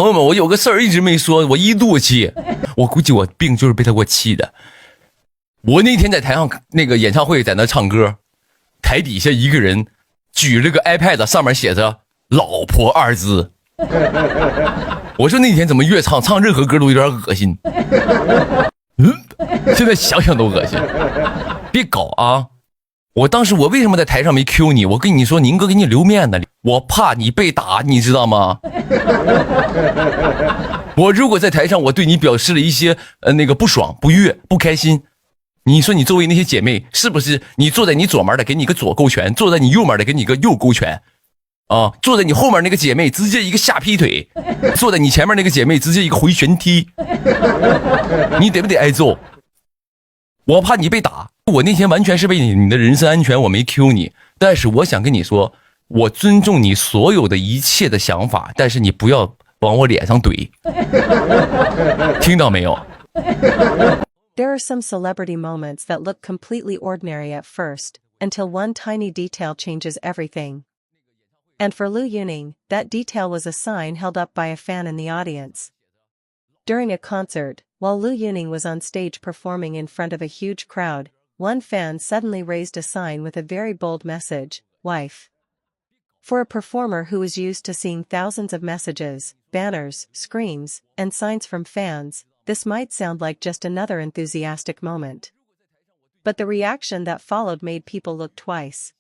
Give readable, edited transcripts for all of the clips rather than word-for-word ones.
朋友们，我有个事儿一直没说，我一肚子气，我估计我病就是被他给我气的。我那天在台上那个演唱会，在那唱歌，台底下一个人举了个 iPad， 上面写着“老婆”二字。我说那天怎么越唱任何歌都有点恶心。现在想想都恶心。别搞啊！我当时我为什么在台上没 Q 你？我跟你说，宁哥给你留面子，我怕你被打，你知道吗？我如果在台上我对你表示了一些那个不爽、不悦、不开心，你说你周围那些姐妹是不是你坐在你左面的给你个左勾拳，坐在你右面的给你个右勾拳啊？坐在你后面那个姐妹直接一个下劈腿，坐在你前面那个姐妹直接一个回旋踢，你得不得挨揍？我怕你被打，我那天完全是为你的人身安全，我没 Q 你。但是我想跟你说，我尊重你所有的一切的想法，但是你不要往我脸上怼，听到没有？ There are some celebrity moments that look completely ordinary at first, until one tiny detail changes everything. And for Liu Yuning, that detail was a sign held up by a fan in the audience. During a concert, while Liu Yuning was on stage performing in front of a huge crowd, one fan suddenly raised a sign with a very bold message, "Wife." For a performer who was used to seeing thousands of messages, banners, screams, and signs from fans, this might sound like just another enthusiastic moment. But the reaction that followed made people look twice.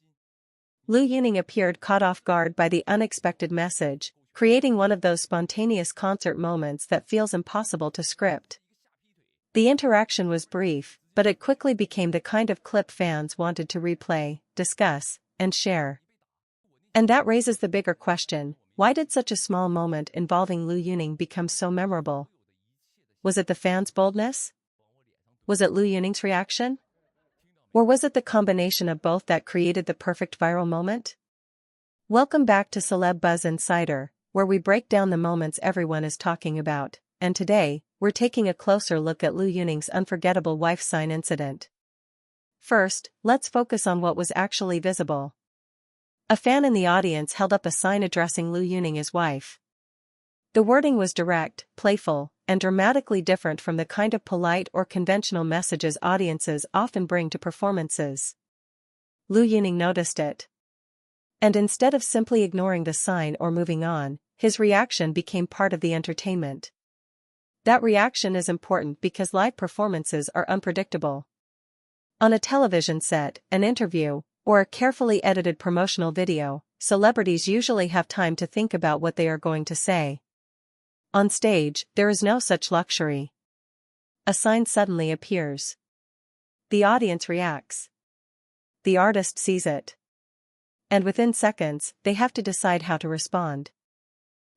Liu Yuning appeared caught off guard by the unexpected message, creating one of those spontaneous concert moments that feels impossible to script. The interaction was brief, but it quickly became the kind of clip fans wanted to replay, discuss, and share. And that raises the bigger question, why did such a small moment involving Liu Yuning become so memorable? Was it the fans' boldness? Was it Liu Yuning's reaction? Or was it the combination of both that created the perfect viral moment? Welcome back to Celeb Buzz Insider, where we break down the moments everyone is talking about, and today, we're taking a closer look at Liu Yuning's unforgettable wife sign incident. First, let's focus on what was actually visible. A fan in the audience held up a sign addressing Liu Yuning as wife. The wording was direct, playful, and dramatically different from the kind of polite or conventional messages audiences often bring to performances. Liu Yuning noticed it. And instead of simply ignoring the sign or moving on, his reaction became part of the entertainment. That reaction is important because live performances are unpredictable. On a television set, an interview, or a carefully edited promotional video, celebrities usually have time to think about what they are going to say. On stage, there is no such luxury. A sign suddenly appears. The audience reacts. The artist sees it. And within seconds, they have to decide how to respond.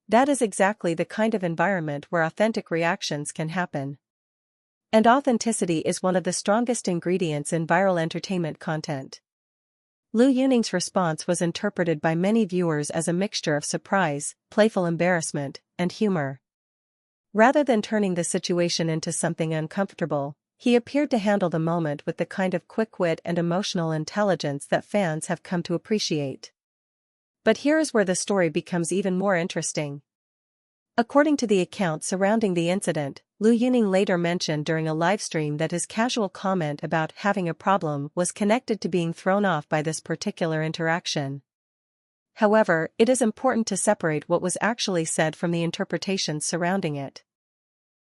That is exactly the kind of environment where authentic reactions can happen. And authenticity is one of the strongest ingredients in viral entertainment content. Liu Yuning's response was interpreted by many viewers as a mixture of surprise, playful embarrassment, and humor. Rather than turning the situation into something uncomfortable, he appeared to handle the moment with the kind of quick wit and emotional intelligence that fans have come to appreciate. But here is where the story becomes even more interesting. According to the account surrounding the incident, Liu Yuning later mentioned during a livestream that his casual comment about having a problem was connected to being thrown off by this particular interaction. However, it is important to separate what was actually said from the interpretations surrounding it.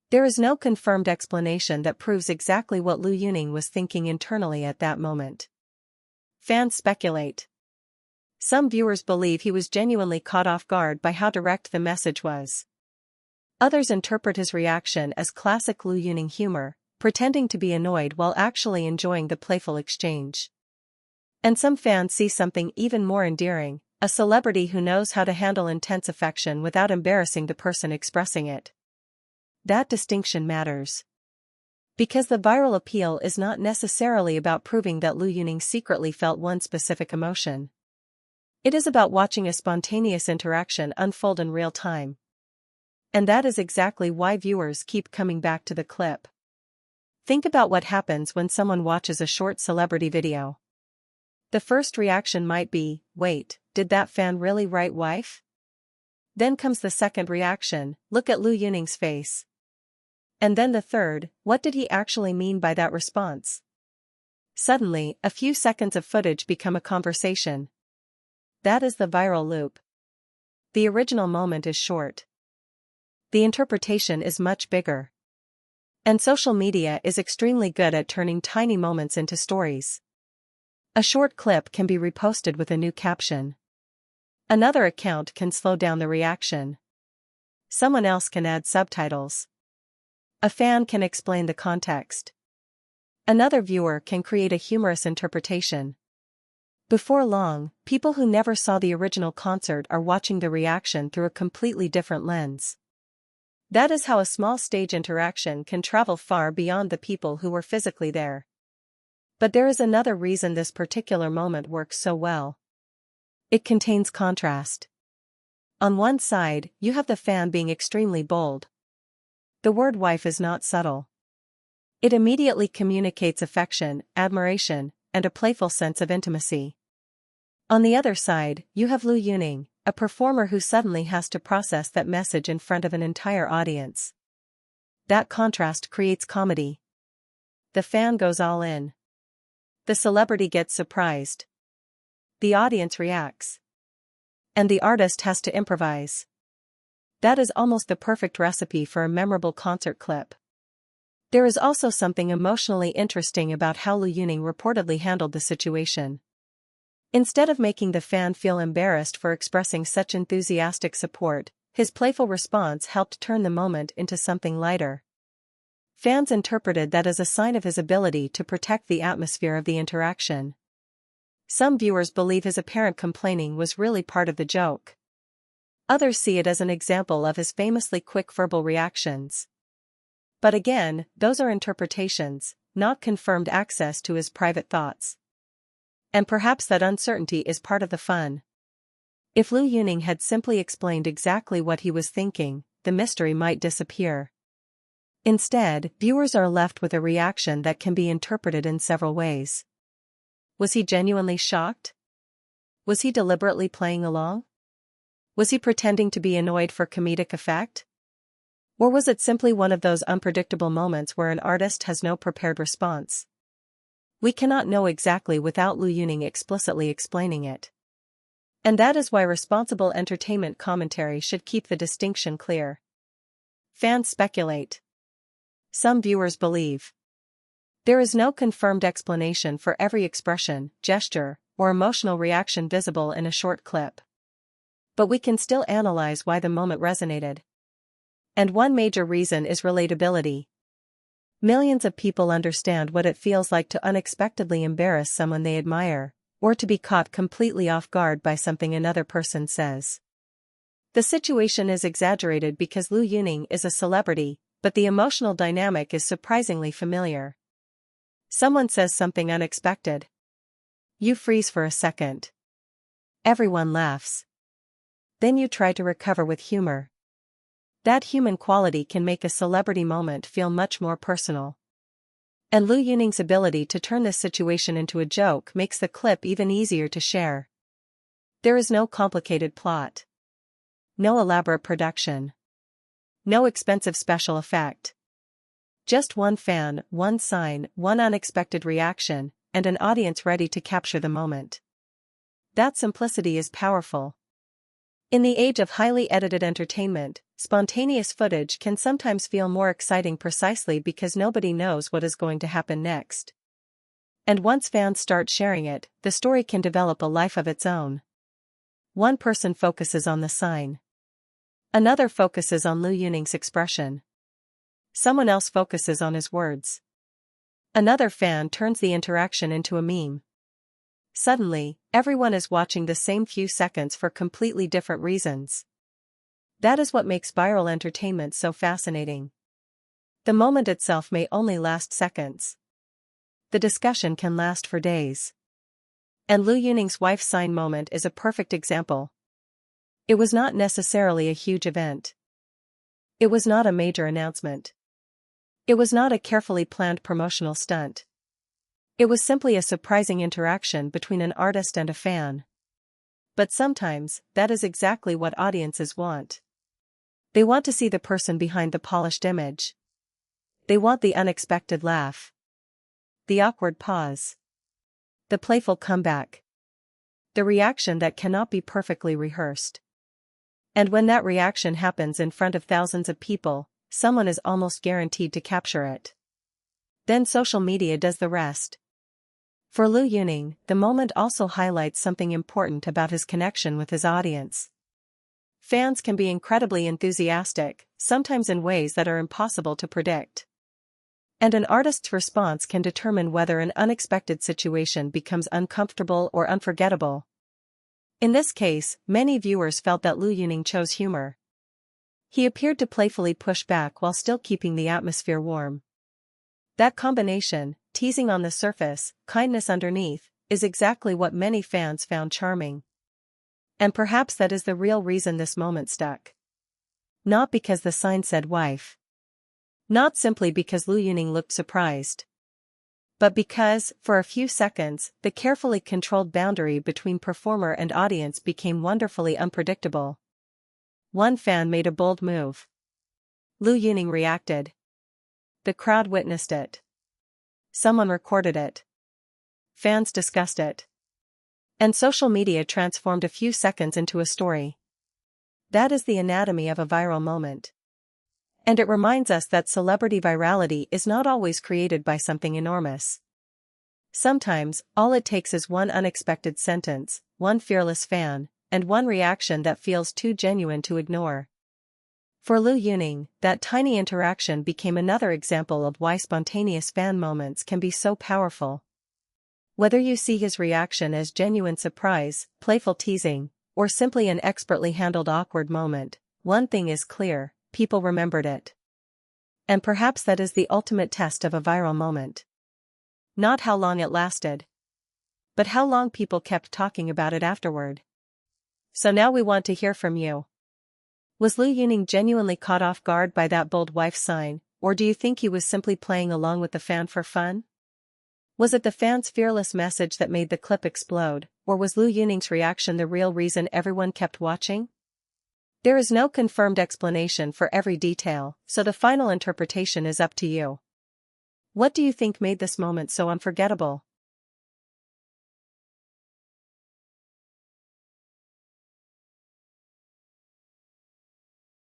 There is no confirmed explanation that proves exactly what Liu Yuning was thinking internally at that moment. Fans speculate. Some viewers believe he was genuinely caught off guard by how direct the message was. Others interpret his reaction as classic Liu Yuning humor, pretending to be annoyed while actually enjoying the playful exchange. And some fans see something even more endearing, a celebrity who knows how to handle intense affection without embarrassing the person expressing it. That distinction matters. Because the viral appeal is not necessarily about proving that Liu Yuning secretly felt one specific emotion. It is about watching a spontaneous interaction unfold in real time. And that is exactly why viewers keep coming back to the clip. Think about what happens when someone watches a short celebrity video. The first reaction might be, wait, did that fan really write wife? Then comes the second reaction, look at Liu Yuning's face. And then the third, what did he actually mean by that response? Suddenly, a few seconds of footage become a conversation. That is the viral loop. The original moment is short. The interpretation is much bigger. And social media is extremely good at turning tiny moments into stories. A short clip can be reposted with a new caption. Another account can slow down the reaction. Someone else can add subtitles. A fan can explain the context. Another viewer can create a humorous interpretation. Before long, people who never saw the original concert are watching the reaction through a completely different lens. That is how a small stage interaction can travel far beyond the people who were physically there. But there is another reason this particular moment works so well. It contains contrast. On one side, you have the fan being extremely bold. The word wife is not subtle. It immediately communicates affection, admiration, and a playful sense of intimacy. On the other side, you have Liu Yuning, a performer who suddenly has to process that message in front of an entire audience. That contrast creates comedy. The fan goes all in. The celebrity gets surprised. The audience reacts. And the artist has to improvise. That is almost the perfect recipe for a memorable concert clip. There is also something emotionally interesting about how Liu Yuning reportedly handled the situation. Instead of making the fan feel embarrassed for expressing such enthusiastic support, his playful response helped turn the moment into something lighter. Fans interpreted that as a sign of his ability to protect the atmosphere of the interaction. Some viewers believe his apparent complaining was really part of the joke. Others see it as an example of his famously quick verbal reactions. But again, those are interpretations, not confirmed access to his private thoughts. And perhaps that uncertainty is part of the fun. If Liu Yuning had simply explained exactly what he was thinking, the mystery might disappear. Instead, viewers are left with a reaction that can be interpreted in several ways. Was he genuinely shocked? Was he deliberately playing along? Was he pretending to be annoyed for comedic effect? Or was it simply one of those unpredictable moments where an artist has no prepared response? We cannot know exactly without Liu Yuning explicitly explaining it. And that is why responsible entertainment commentary should keep the distinction clear. Fans speculate. Some viewers believe. There is no confirmed explanation for every expression, gesture, or emotional reaction visible in a short clip. But we can still analyze why the moment resonated. And one major reason is relatability. Millions of people understand what it feels like to unexpectedly embarrass someone they admire, or to be caught completely off guard by something another person says. The situation is exaggerated because Liu Yuning is a celebrity, but the emotional dynamic is surprisingly familiar. Someone says something unexpected. You freeze for a second. Everyone laughs. Then you try to recover with humor. That human quality can make a celebrity moment feel much more personal. And Liu Yuning's ability to turn this situation into a joke makes the clip even easier to share. There is no complicated plot. No elaborate production. No expensive special effect. Just one fan, one sign, one unexpected reaction, and an audience ready to capture the moment. That simplicity is powerful. In the age of highly edited entertainment, spontaneous footage can sometimes feel more exciting precisely because nobody knows what is going to happen next. And once fans start sharing it, the story can develop a life of its own. One person focuses on the sign. Another focuses on Liu Yuning's expression. Someone else focuses on his words. Another fan turns the interaction into a meme. Suddenly, everyone is watching the same few seconds for completely different reasons. That is what makes viral entertainment so fascinating. The moment itself may only last seconds. The discussion can last for days. And Liu Yuning's wife sign moment is a perfect example. It was not necessarily a huge event. It was not a major announcement. It was not a carefully planned promotional stunt. It was simply a surprising interaction between an artist and a fan. But sometimes, that is exactly what audiences want. They want to see the person behind the polished image. They want the unexpected laugh, the awkward pause, the playful comeback, the reaction that cannot be perfectly rehearsed. And when that reaction happens in front of thousands of people, someone is almost guaranteed to capture it. Then social media does the rest. For Liu Yuning, the moment also highlights something important about his connection with his audience. Fans can be incredibly enthusiastic, sometimes in ways that are impossible to predict. And an artist's response can determine whether an unexpected situation becomes uncomfortable or unforgettable. In this case, many viewers felt that Liu Yuning chose humor. He appeared to playfully push back while still keeping the atmosphere warm. That combination, teasing on the surface, kindness underneath, is exactly what many fans found charming. And perhaps that is the real reason this moment stuck. Not because the sign said wife. Not simply because Liu Yuning looked surprised. But because, for a few seconds, the carefully controlled boundary between performer and audience became wonderfully unpredictable. One fan made a bold move. Liu Yuning reacted. The crowd witnessed it. Someone recorded it. Fans discussed it. And social media transformed a few seconds into a story. That is the anatomy of a viral moment. And it reminds us that celebrity virality is not always created by something enormous. Sometimes, all it takes is one unexpected sentence, one fearless fan, and one reaction that feels too genuine to ignore. For Liu Yuning, that tiny interaction became another example of why spontaneous fan moments can be so powerful. Whether you see his reaction as genuine surprise, playful teasing, or simply an expertly handled awkward moment, one thing is clear: people remembered it. And perhaps that is the ultimate test of a viral moment. Not how long it lasted, but how long people kept talking about it afterward. So now we want to hear from you. Was Liu Yuning genuinely caught off guard by that bold wife sign, or do you think he was simply playing along with the fan for fun? Was it the fan's fearless message that made the clip explode, or was Liu Yuning's reaction the real reason everyone kept watching? There is no confirmed explanation for every detail, so the final interpretation is up to you. What do you think made this moment so unforgettable?